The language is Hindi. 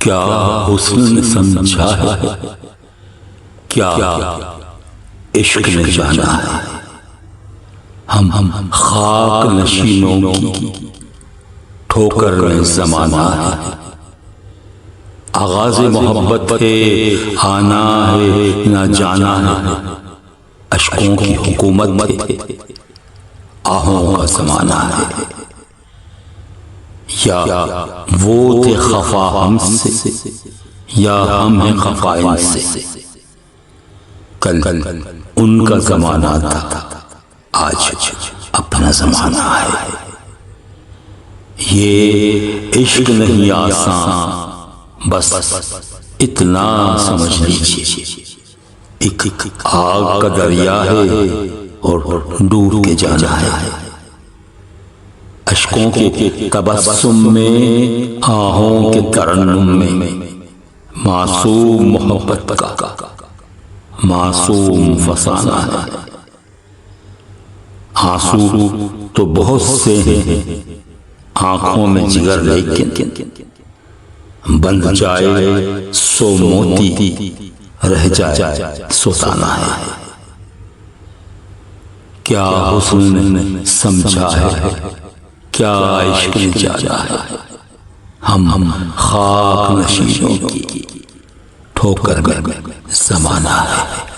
क्या हुस्न समझा है, क्या इश्क ने जाना है। हम खाक नशीनों की ठोकर में ज़माना है। आगाज़ मोहब्बत है, आना है ना जाना है। अश्कों की हुकूमत है, आहों का ज़माना है। या वो थे खफा हमसे, या हम हैं खफा इनसे। कल उनका ज़माना था, आज अपना ज़माना है। ये इश्क नहीं आसान, बस इतना समझ लीजिए। एक आग का दरिया है और डूब के जाना है। अश्कों के तबस्सुम में, आहों के तरन्नुम में, मासूम मोहब्बत का मासूम फसाना है। आंसू तो बहुत से हैं आंखों में जिगर, लेकिन बंध जाए सो मोती, रह जाए सो ताना है। क्या हुस्न ने समझा है, क्या इश्क ने जाना है। हम खाक नशीनों की ठोकर में ज़माना है।